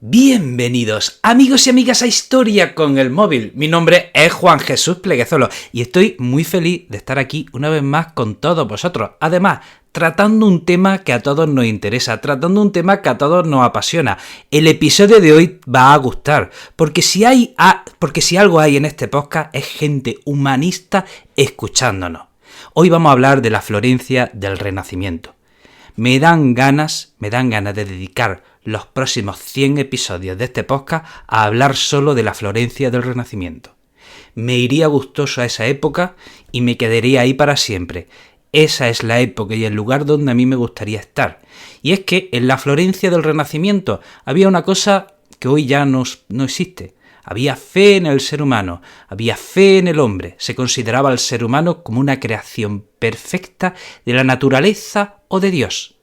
Bienvenidos amigos y amigas a Historia con el Móvil. Mi nombre es Juan Jesús Pleguezolo y estoy muy feliz de estar aquí una vez más con todos vosotros. Además, tratando un tema que a todos nos interesa, tratando un tema que a todos nos apasiona. El episodio de hoy va a gustar, porque si algo hay en este podcast es gente humanista escuchándonos. Hoy vamos a hablar de la Florencia del Renacimiento. Me dan ganas de dedicar los próximos 100 episodios de este podcast a hablar solo de la Florencia del Renacimiento. Me iría gustoso a esa época y me quedaría ahí para siempre. Esa es la época y el lugar donde a mí me gustaría estar. Y es que en la Florencia del Renacimiento había una cosa que hoy ya no existe. Había fe en el ser humano, había fe en el hombre. Se consideraba al ser humano como una creación perfecta de la naturaleza o de Dios.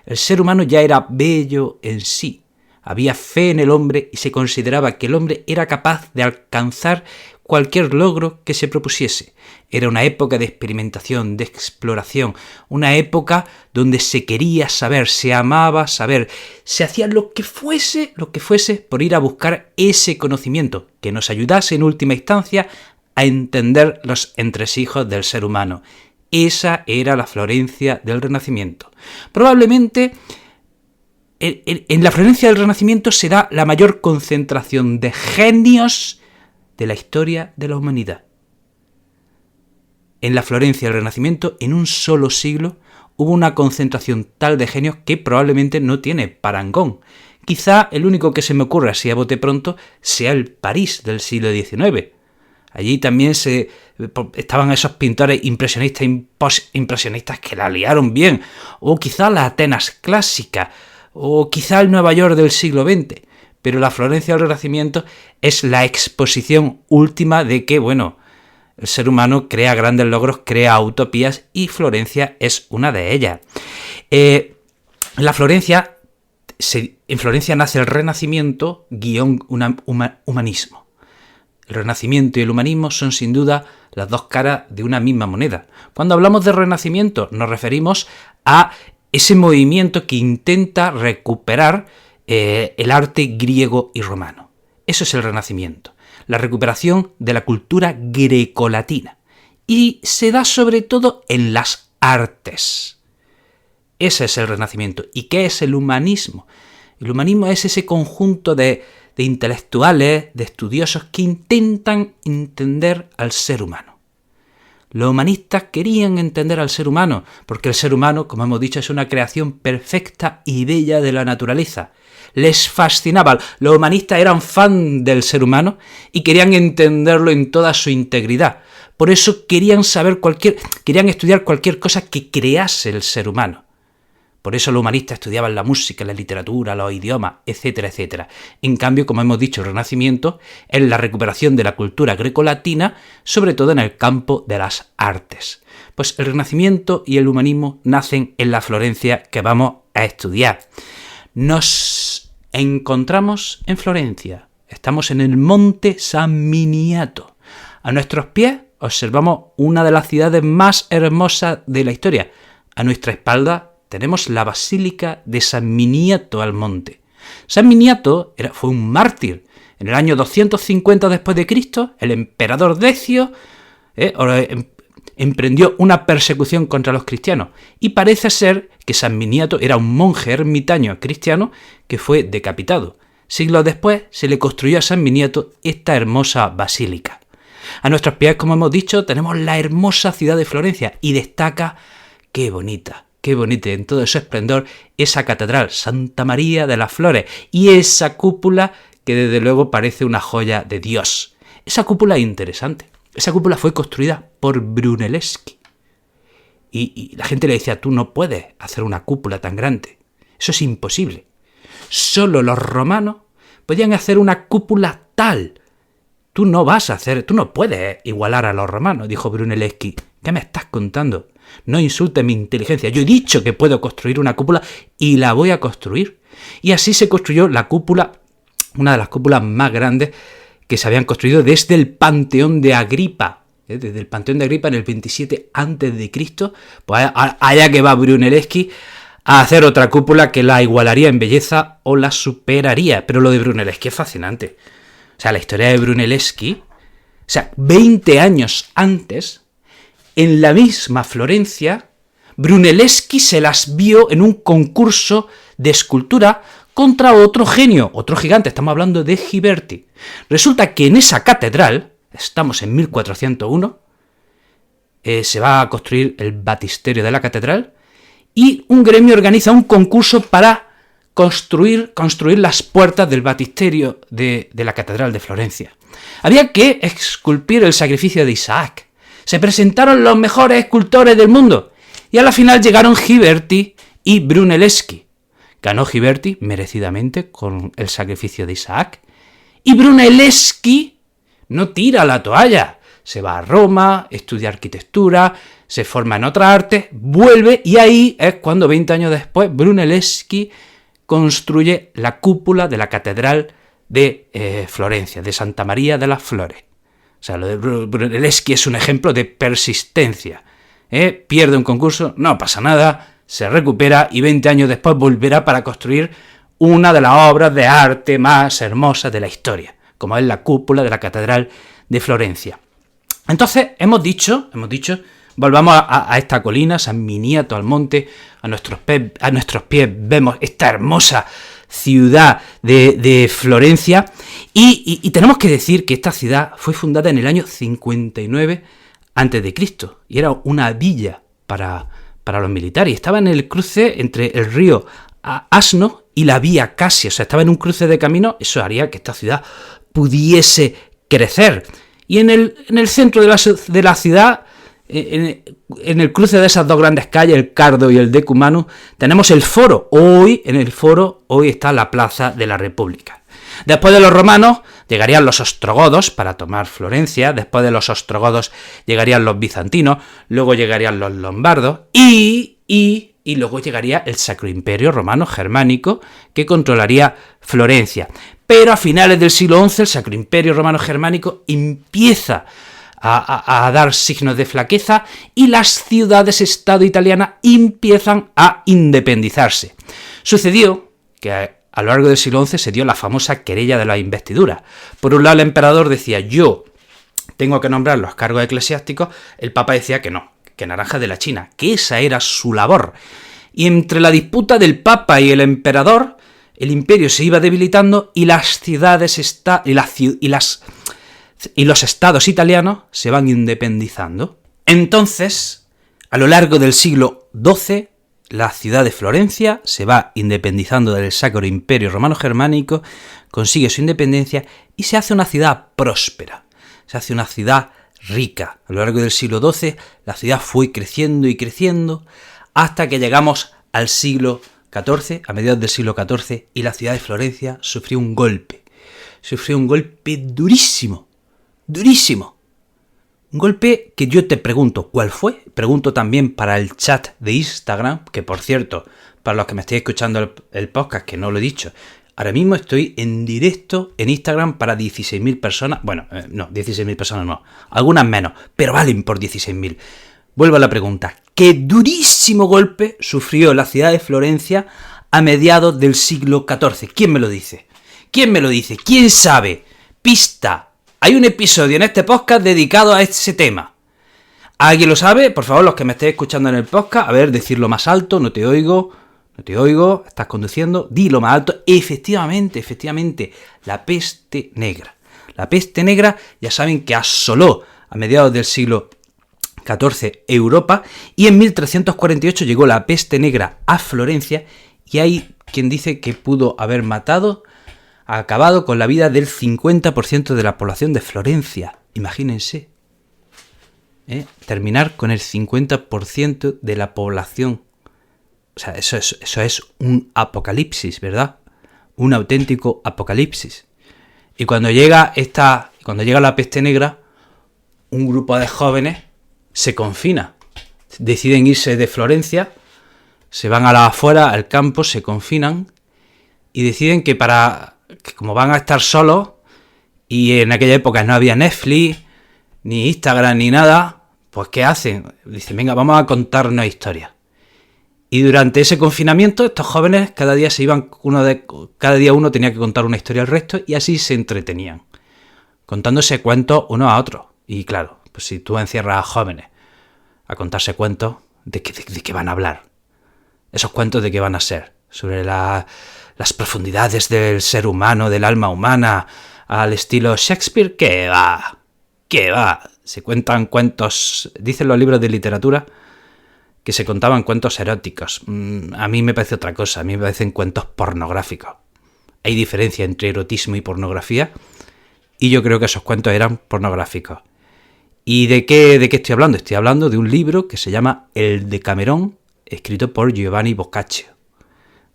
El ser humano ya era bello en sí. Había fe en el hombre y se consideraba que el hombre era capaz de alcanzar cualquier logro que se propusiese. Era una época de experimentación, de exploración, una época donde se quería saber, se amaba saber, se hacía lo que fuese por ir a buscar ese conocimiento que nos ayudase en última instancia a entender los entresijos del ser humano. Esa era la Florencia del Renacimiento. Probablemente en la Florencia del Renacimiento se da la mayor concentración de genios de la historia de la humanidad. En la Florencia del Renacimiento, en un solo siglo, hubo una concentración tal de genios que probablemente no tiene parangón. Quizá el único que se me ocurra así a bote pronto sea el París del siglo XIX. Allí también estaban esos pintores impresionistas y postimpresionistas que la liaron bien, o quizá la Atenas clásica, o quizá el Nueva York del siglo XX. Pero la Florencia del Renacimiento es la exposición última de que, el ser humano crea grandes logros, crea utopías y Florencia es una de ellas. En Florencia nace el Renacimiento humanismo. El Renacimiento y el humanismo son sin duda las dos caras de una misma moneda. Cuando hablamos de Renacimiento nos referimos a ese movimiento que intenta recuperar el arte griego y romano. Eso es el Renacimiento, la recuperación de la cultura grecolatina. Y se da sobre todo en las artes. Ese es el Renacimiento. ¿Y qué es el humanismo? El humanismo es ese conjunto de intelectuales, de estudiosos que intentan entender al ser humano. Los humanistas querían entender al ser humano, porque el ser humano, como hemos dicho, es una creación perfecta y bella de la naturaleza. Les fascinaba. Los humanistas eran fan del ser humano y querían entenderlo en toda su integridad. Por eso querían estudiar cualquier cosa que crease el ser humano. Por eso los humanistas estudiaban la música, la literatura, los idiomas, etcétera, etcétera. En cambio, como hemos dicho, el Renacimiento es la recuperación de la cultura grecolatina, sobre todo en el campo de las artes. Pues el Renacimiento y el humanismo nacen en la Florencia que vamos a estudiar. Nos encontramos en Florencia. Estamos en el Monte San Miniato. A nuestros pies observamos una de las ciudades más hermosas de la historia. A nuestra espalda tenemos la Basílica de San Miniato al Monte. San Miniato fue un mártir. En el año 250 después de Cristo, el emperador Decio emprendió una persecución contra los cristianos. Y parece ser que San Miniato era un monje ermitaño cristiano que fue decapitado. Siglos después se le construyó a San Miniato esta hermosa basílica. A nuestros pies, como hemos dicho, tenemos la hermosa ciudad de Florencia y destaca, qué bonita en todo su esplendor, esa catedral Santa María de las Flores y esa cúpula que desde luego parece una joya de Dios. Esa cúpula es interesante. Esa cúpula fue construida por Brunelleschi. Y la gente le decía, tú no puedes hacer una cúpula tan grande. Eso es imposible. Solo los romanos podían hacer una cúpula tal. Tú no puedes igualar a los romanos, dijo Brunelleschi. ¿Qué me estás contando? No insultes mi inteligencia. Yo he dicho que puedo construir una cúpula y la voy a construir. Y así se construyó la cúpula, una de las cúpulas más grandes que se habían construido desde el Panteón de Agripa. Desde el Panteón de Agripa en el 27 a.C., pues allá que va Brunelleschi a hacer otra cúpula que la igualaría en belleza o la superaría. Pero lo de Brunelleschi es fascinante. O sea, la historia de Brunelleschi, o sea, 20 años antes, en la misma Florencia, Brunelleschi se las vio en un concurso de escultura contra otro genio, otro gigante, estamos hablando de Ghiberti. Resulta que en esa catedral, estamos en 1401, se va a construir el baptisterio de la catedral y un gremio organiza un concurso para construir las puertas del baptisterio de la catedral de Florencia. Había que esculpir el sacrificio de Isaac. Se presentaron los mejores escultores del mundo y a la final llegaron Ghiberti y Brunelleschi. Ganó Ghiberti merecidamente con el sacrificio de Isaac. Y Brunelleschi no tira la toalla. Se va a Roma, estudia arquitectura, se forma en otra arte, vuelve y ahí es cuando 20 años después Brunelleschi construye la cúpula de la catedral de Florencia, de Santa María de las Flores. O sea, lo de Brunelleschi es un ejemplo de persistencia. Pierde un concurso, no pasa nada, se recupera y 20 años después volverá para construir una de las obras de arte más hermosas de la historia, como es la cúpula de la Catedral de Florencia. Entonces, hemos dicho, volvamos a esta colina, San Miniato al monte, a nuestros pies vemos esta hermosa ciudad de Florencia, y tenemos que decir que esta ciudad fue fundada en el año 59 a.C., y era una villa para los militares. Estaba en el cruce entre el río Asno y la vía Casia, o sea, estaba en un cruce de camino. Eso haría que esta ciudad pudiese crecer. Y en el centro de la ciudad, en el cruce de esas dos grandes calles, el Cardo y el Decumanus, tenemos el foro. En el foro está la Plaza de la República. Después de los romanos llegarían los ostrogodos para tomar Florencia, después de los ostrogodos llegarían los bizantinos, luego llegarían los lombardos y luego llegaría el Sacro Imperio Romano Germánico que controlaría Florencia. Pero a finales del siglo XI el Sacro Imperio Romano Germánico empieza a dar signos de flaqueza y las ciudades-estado italianas empiezan a independizarse. Sucedió que a lo largo del siglo XI se dio la famosa querella de la investidura. Por un lado el emperador decía, yo tengo que nombrar los cargos eclesiásticos, el papa decía que no, que Naranja de la China, que esa era su labor. Y entre la disputa del papa y el emperador, el imperio se iba debilitando y las ciudades y los estados italianos se van independizando. Entonces, a lo largo del siglo XII, la ciudad de Florencia se va independizando del Sacro Imperio Romano Germánico, consigue su independencia y se hace una ciudad próspera, se hace una ciudad rica. A lo largo del siglo XII la ciudad fue creciendo y creciendo hasta que llegamos al siglo XIV, a mediados del siglo XIV, y la ciudad de Florencia sufrió un golpe durísimo. Un golpe que yo te pregunto, ¿cuál fue? Pregunto también para el chat de Instagram, que por cierto, para los que me estéis escuchando el podcast, que no lo he dicho, ahora mismo estoy en directo en Instagram para 16.000 personas. Bueno, no, 16.000 personas no, algunas menos, pero valen por 16.000. Vuelvo a la pregunta, ¿qué durísimo golpe sufrió la ciudad de Florencia a mediados del siglo XIV? ¿Quién me lo dice? ¿Quién sabe? Pista. Hay un episodio en este podcast dedicado a ese tema. ¿Alguien lo sabe? Por favor, los que me estéis escuchando en el podcast, a ver, decirlo más alto, no te oigo, estás conduciendo, dilo más alto. Efectivamente, la peste negra. La peste negra, ya saben que asoló a mediados del siglo XIV Europa, y en 1348 llegó la peste negra a Florencia, y hay quien dice que pudo haber acabado con la vida del 50% de la población de Florencia. Imagínense. Terminar con el 50% de la población. O sea, eso es un apocalipsis, ¿verdad? Un auténtico apocalipsis. Y cuando llega la peste negra, un grupo de jóvenes se confina. Deciden irse de Florencia, se van a la afuera, al campo, se confinan y deciden que como van a estar solos, y en aquella época no había Netflix, ni Instagram, ni nada, pues ¿qué hacen? Dicen, venga, vamos a contarnos historias. Y durante ese confinamiento, estos jóvenes cada día se iban, cada día uno tenía que contar una historia al resto y así se entretenían, contándose cuentos unos a otros. Y claro, pues si tú encierras a jóvenes a contarse cuentos, ¿de qué van a hablar? ¿Esos cuentos de qué van a ser? Sobre las profundidades del ser humano, del alma humana, al estilo Shakespeare. ¿Qué va? ¿Qué va? Se cuentan cuentos, dicen los libros de literatura, que se contaban cuentos eróticos. A mí me parece otra cosa, a mí me parecen cuentos pornográficos. Hay diferencia entre erotismo y pornografía, y yo creo que esos cuentos eran pornográficos. ¿Y de qué estoy hablando? Estoy hablando de un libro que se llama El Decamerón, escrito por Giovanni Boccaccio.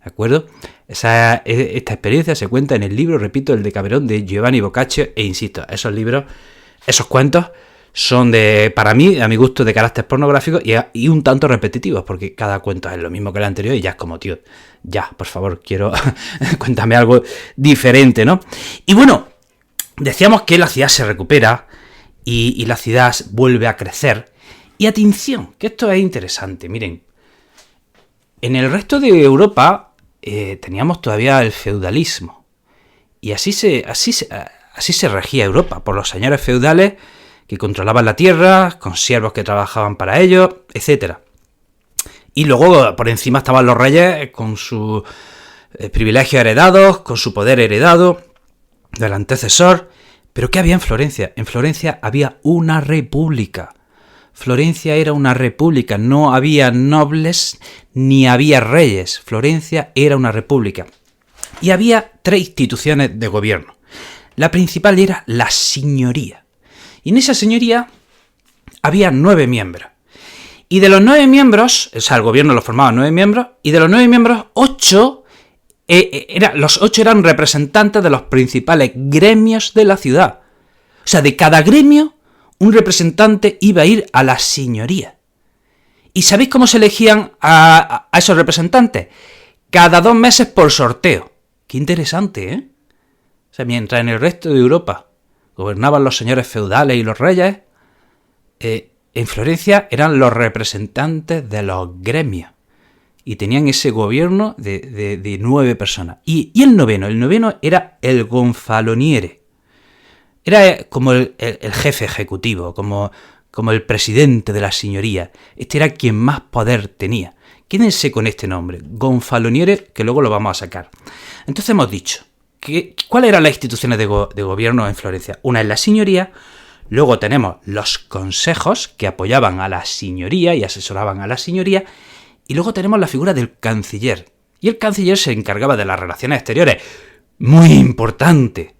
¿De acuerdo? Esta experiencia se cuenta en el libro, repito, El Decamerón de Giovanni Boccaccio, e insisto, esos cuentos son para mí, a mi gusto, de carácter pornográfico y un tanto repetitivos, porque cada cuento es lo mismo que el anterior y ya es como, tío, ya, por favor, quiero, cuéntame algo diferente, ¿no? Y bueno, decíamos que la ciudad se recupera y la ciudad vuelve a crecer. Y atención, que esto es interesante, miren, en el resto de Europa teníamos todavía el feudalismo, y así se regía Europa, por los señores feudales que controlaban la tierra, con siervos que trabajaban para ellos, etc. Y luego por encima estaban los reyes con sus privilegios heredados, con su poder heredado del antecesor. ¿Pero qué había en Florencia? En Florencia había una república. Florencia era una república, no había nobles ni había reyes. Florencia era una república. Y había 3 instituciones de gobierno. La principal era la señoría. Y en esa señoría había 9 miembros. Y de los 9 miembros, o sea, el gobierno lo formaban 9 miembros, y de los 9 miembros, 8 los 8 eran representantes de los principales gremios de la ciudad. O sea, de cada gremio, un representante iba a ir a la señoría. ¿Y sabéis cómo se elegían a esos representantes? Cada 2 meses por sorteo. Qué interesante, ¿eh? O sea, mientras en el resto de Europa gobernaban los señores feudales y los reyes, en Florencia eran los representantes de los gremios. Y tenían ese gobierno de 9 personas. Y el noveno era el gonfaloniere. Era como el jefe ejecutivo, como el presidente de la señoría. Este era quien más poder tenía. Quédense con este nombre, gonfaloniere, que luego lo vamos a sacar. Entonces hemos dicho, ¿cuáles eran las instituciones de gobierno en Florencia? Una es la señoría, luego tenemos los consejos que apoyaban a la señoría y asesoraban a la señoría, y luego tenemos la figura del canciller. Y el canciller se encargaba de las relaciones exteriores, muy importante,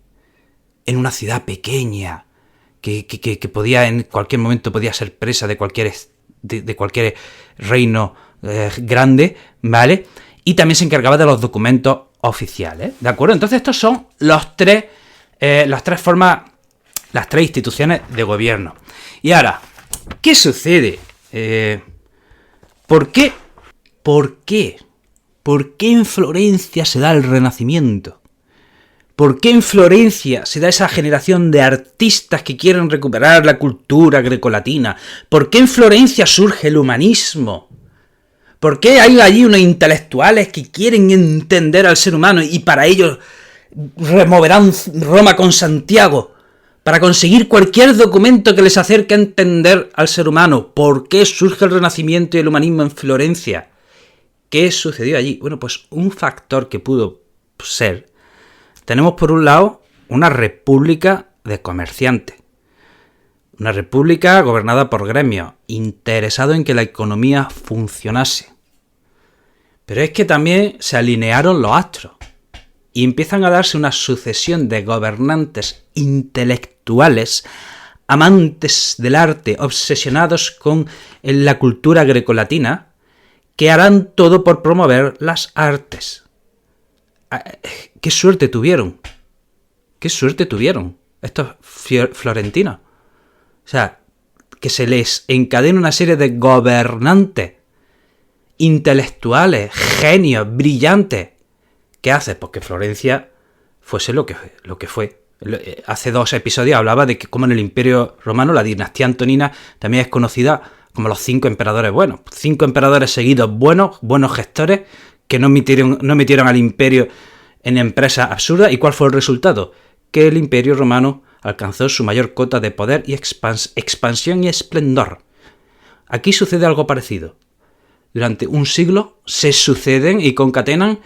en una ciudad pequeña, que podía en cualquier momento podía ser presa de cualquier reino grande, ¿vale? Y también se encargaba de los documentos oficiales, ¿de acuerdo? Entonces estos son las tres instituciones de gobierno. Y ahora, ¿qué sucede? ¿Por qué en Florencia se da el Renacimiento? ¿Por qué en Florencia se da esa generación de artistas que quieren recuperar la cultura grecolatina? ¿Por qué en Florencia surge el humanismo? ¿Por qué hay allí unos intelectuales que quieren entender al ser humano y para ello removerán Roma con Santiago para conseguir cualquier documento que les acerque a entender al ser humano? ¿Por qué surge el Renacimiento y el humanismo en Florencia? ¿Qué sucedió allí? Bueno, pues un factor que pudo ser. Tenemos por un lado una república de comerciantes. Una república gobernada por gremios, interesado en que la economía funcionase. Pero es que también se alinearon los astros y empiezan a darse una sucesión de gobernantes intelectuales, amantes del arte, obsesionados con la cultura grecolatina, que harán todo por promover las artes. ¡Qué suerte tuvieron! ¡Qué suerte tuvieron estos florentinos! O sea, que se les encadena una serie de gobernantes intelectuales, genios, brillantes. ¿Qué hace? Pues que Florencia fuese lo que fue. Hace 2 episodios hablaba de que como en el Imperio Romano la dinastía antonina también es conocida como los 5 emperadores buenos. 5 emperadores seguidos buenos gestores, que no metieron al imperio en empresas absurdas. ¿Y cuál fue el resultado? Que el imperio romano alcanzó su mayor cota de poder y expansión y esplendor. Aquí sucede algo parecido. Durante un siglo se suceden y concatenan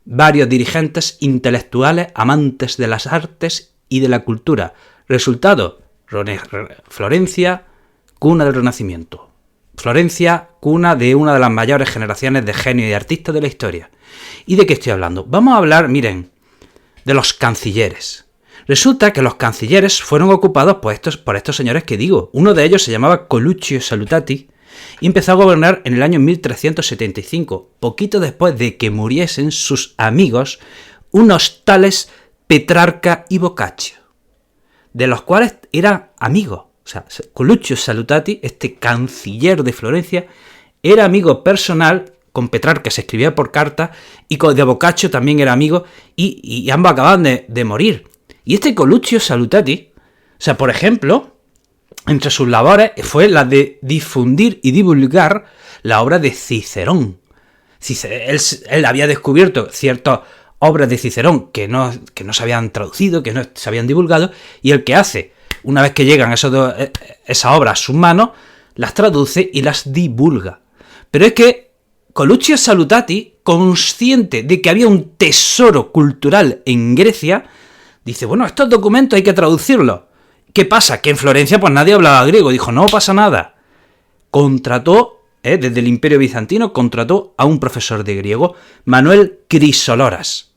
varios dirigentes intelectuales amantes de las artes y de la cultura. Resultado, Florencia, cuna del Renacimiento. Florencia, cuna de una de las mayores generaciones de genios y artistas de la historia. ¿Y de qué estoy hablando? Vamos a hablar, miren, de los cancilleres. Resulta que los cancilleres fueron ocupados por estos señores que digo. Uno de ellos se llamaba Coluccio Salutati y empezó a gobernar en el año 1375, poquito después de que muriesen sus amigos, unos tales Petrarca y Boccaccio, de los cuales eran amigos. O sea, Coluccio Salutati, este canciller de Florencia, era amigo personal con Petrarca, se escribía por carta, y con de Boccaccio también era amigo, y ambos acababan de morir. Y este Coluccio Salutati, o sea, por ejemplo, entre sus labores fue la de difundir y divulgar la obra de Cicerón. Él había descubierto ciertas obras de Cicerón que no se habían traducido, que no se habían divulgado, y el que hace, una vez que llegan esas obras a sus manos, las traduce y las divulga. Pero es que Coluccio Salutati, consciente de que había un tesoro cultural en Grecia, dice, bueno, estos documentos hay que traducirlos. ¿Qué pasa? Que en Florencia pues nadie hablaba griego. Dijo, no pasa nada. Contrató, desde el Imperio Bizantino, contrató a un profesor de griego, Manuel Crisoloras.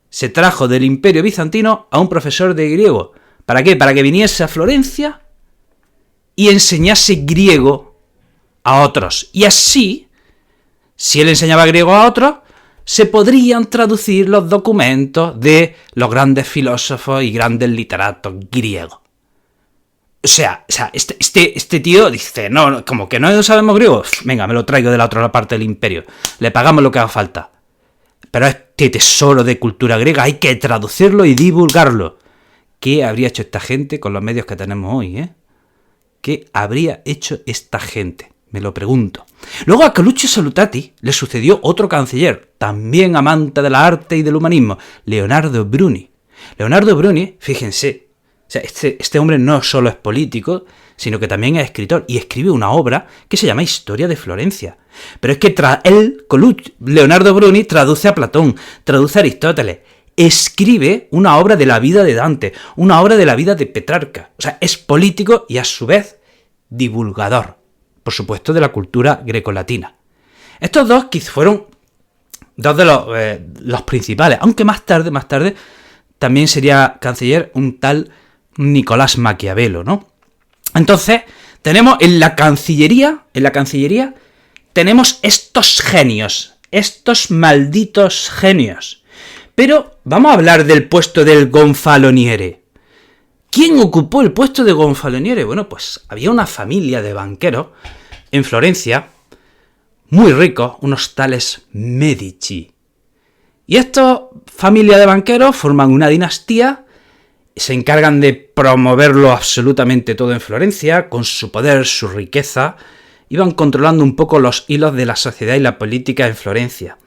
Se trajo del Imperio Bizantino a un profesor de griego. ¿Para qué? Para que viniese a Florencia y enseñase griego a otros. Y así, si él enseñaba griego a otros, se podrían traducir los documentos de los grandes filósofos y grandes literatos griegos. O sea, este tío dice, no, como que no sabemos griego, venga, me lo traigo de la otra parte del imperio, le pagamos lo que haga falta. Pero este tesoro de cultura griega hay que traducirlo y divulgarlo. ¿Qué habría hecho esta gente con los medios que tenemos hoy, ¿Qué habría hecho esta gente? Me lo pregunto. Luego a Coluccio Salutati le sucedió otro canciller, también amante de la arte y del humanismo, Leonardo Bruni. Leonardo Bruni, fíjense, o sea, este hombre no solo es político, sino que también es escritor y escribe una obra que se llama Historia de Florencia. Pero es que Leonardo Bruni traduce a Platón, traduce a Aristóteles, escribe una obra de la vida de Dante, una obra de la vida de Petrarca. O sea, es político y a su vez divulgador, por supuesto, de la cultura grecolatina. Estos dos fueron dos de los principales, aunque más tarde, también sería canciller un tal Nicolás Maquiavelo, ¿no? Entonces, tenemos en la Cancillería, tenemos estos genios, estos malditos genios. Pero vamos a hablar del puesto del gonfaloniere. ¿Quién ocupó el puesto de gonfaloniere? Bueno, pues había una familia de banqueros en Florencia, muy ricos, unos tales Medici. Y esta familia de banqueros forman una dinastía, se encargan de promoverlo absolutamente todo en Florencia, con su poder, su riqueza, iban controlando un poco los hilos de la sociedad y la política en Florencia.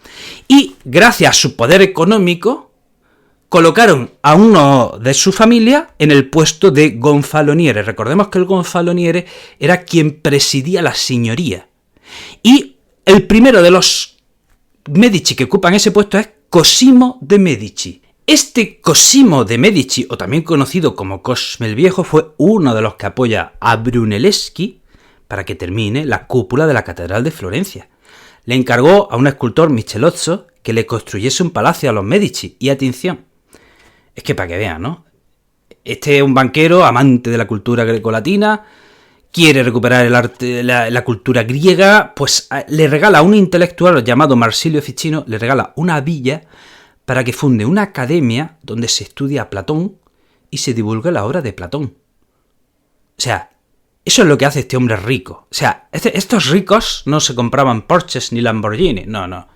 Y gracias a su poder económico, colocaron a uno de su familia en el puesto de gonfaloniere. Recordemos que el gonfaloniere era quien presidía la señoría. Y el primero de los Medici que ocupan ese puesto es Cosimo de Medici. Este Cosimo de Medici, o también conocido como Cosme el Viejo, fue uno de los que apoya a Brunelleschi para que termine la cúpula de la Catedral de Florencia. Le encargó a un escultor Michelozzo que le construyese un palacio a los Medici. Y atención, es que para que vean, ¿no? Este es un banquero amante de la cultura grecolatina, quiere recuperar el arte, la cultura griega, pues le regala a un intelectual llamado Marsilio Ficino, le regala una villa para que funde una academia donde se estudia a Platón y se divulga la obra de Platón. O sea, eso es lo que hace este hombre rico. O sea, estos ricos no se compraban Porsches ni Lamborghini, no.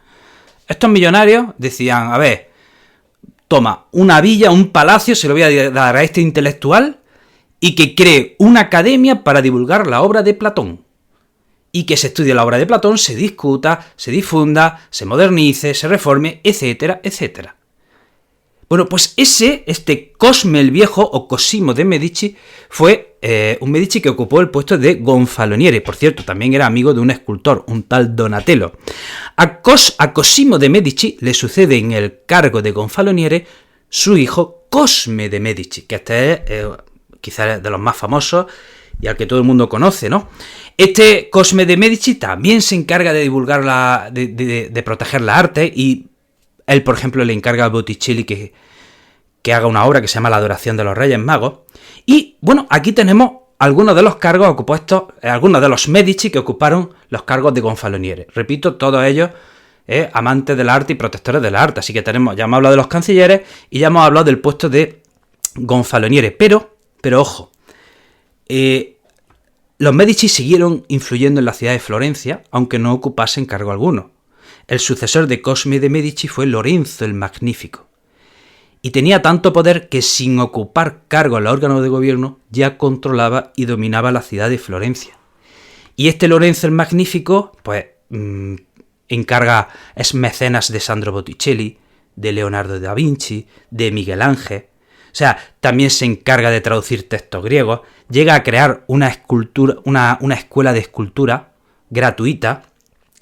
Estos millonarios decían, a ver, toma, una villa, un palacio, se lo voy a dar a este intelectual y que cree una academia para divulgar la obra de Platón. y que se estudie la obra de Platón, se discuta, se difunda, se modernice, se reforme, etcétera, etcétera. Bueno, pues este Cosme el Viejo, o Cosimo de Medici, fue un Medici que ocupó el puesto de gonfaloniere. Por cierto, también era amigo de un escultor, un tal Donatello. A Cosimo de Medici le sucede en el cargo de gonfaloniere su hijo Cosme de Medici, que este es quizás de los más famosos y al que todo el mundo conoce, ¿no? Este Cosme de Medici también se encarga de divulgar de proteger la arte, y él, por ejemplo, le encarga a Botticelli que haga una obra que se llama La adoración de los Reyes Magos. Y, bueno, aquí tenemos algunos de los cargos ocupados, algunos de los Medici que ocuparon los cargos de gonfaloniere. Repito, todos ellos amantes del arte y protectores del arte. Así que ya hemos hablado de los cancilleres y ya hemos hablado del puesto de gonfaloniere. Pero ojo, los Medici siguieron influyendo en la ciudad de Florencia, aunque no ocupasen cargo alguno. El sucesor de Cosme de Medici fue Lorenzo el Magnífico, y tenía tanto poder que sin ocupar cargo en los órganos de gobierno ya controlaba y dominaba la ciudad de Florencia. Y este Lorenzo el Magnífico, pues, es mecenas de Sandro Botticelli, de Leonardo da Vinci, de Miguel Ángel. O sea, también se encarga de traducir textos griegos, llega a crear una escuela de escultura gratuita.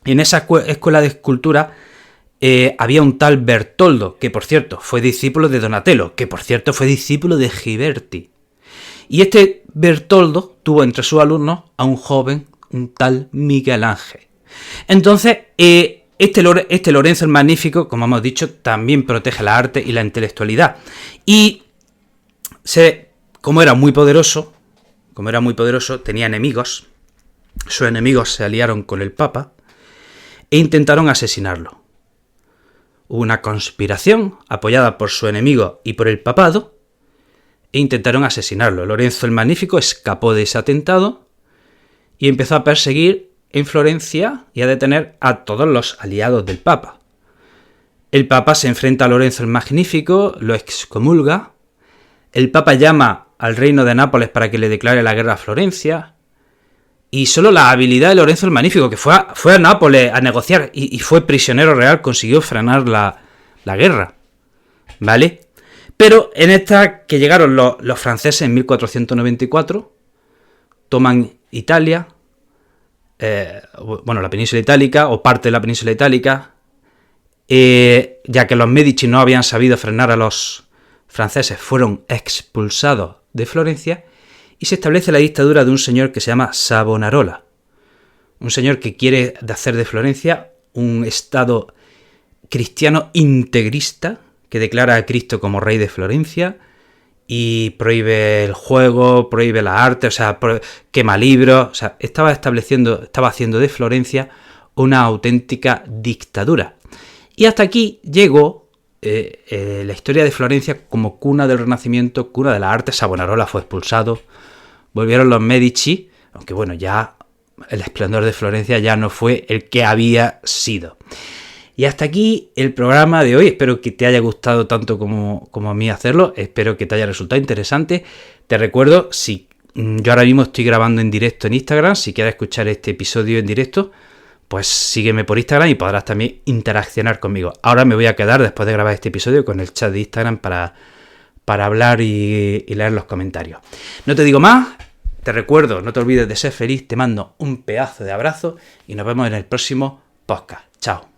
En esa escuela de escultura había un tal Bertoldo, que por cierto fue discípulo de Donatello, que por cierto fue discípulo de Ghiberti. Y este Bertoldo tuvo entre sus alumnos a un joven, un tal Miguel Ángel. Entonces, este Lorenzo el Magnífico, como hemos dicho, también protege la arte y la intelectualidad. Y como era muy poderoso, tenía enemigos. Sus enemigos se aliaron con el Papa e intentaron asesinarlo. Hubo una conspiración apoyada por su enemigo y por el papado e intentaron asesinarlo. Lorenzo el Magnífico escapó de ese atentado y empezó a perseguir en Florencia y a detener a todos los aliados del Papa. El Papa se enfrenta a Lorenzo el Magnífico, lo excomulga. El Papa llama al reino de Nápoles para que le declare la guerra a Florencia. Y solo la habilidad de Lorenzo el Magnífico, que fue a Nápoles a negociar y fue prisionero real, consiguió frenar la guerra. ¿Vale? Pero en esta que llegaron los franceses en 1494, toman Italia, la península itálica, o parte de la península itálica, ya que los Medici no habían sabido frenar a los franceses, fueron expulsados de Florencia. Y se establece la dictadura de un señor que se llama Savonarola. Un señor que quiere hacer de Florencia un estado cristiano integrista, que declara a Cristo como rey de Florencia y prohíbe el juego, prohíbe la arte, o sea, quema libros. O sea, estaba haciendo de Florencia una auténtica dictadura. Y hasta aquí llegó la historia de Florencia como cuna del Renacimiento, cuna de la arte. Savonarola fue expulsado. Volvieron los Medici, aunque bueno, ya el esplendor de Florencia ya no fue el que había sido. Y hasta aquí el programa de hoy. Espero que te haya gustado tanto como a mí hacerlo. Espero que te haya resultado interesante. Te recuerdo, yo ahora mismo estoy grabando en directo en Instagram. Si quieres escuchar este episodio en directo, pues sígueme por Instagram y podrás también interaccionar conmigo. Ahora me voy a quedar, después de grabar este episodio, con el chat de Instagram para hablar y leer los comentarios. No te digo más. Te recuerdo, no te olvides de ser feliz, te mando un pedazo de abrazo y nos vemos en el próximo podcast. Chao.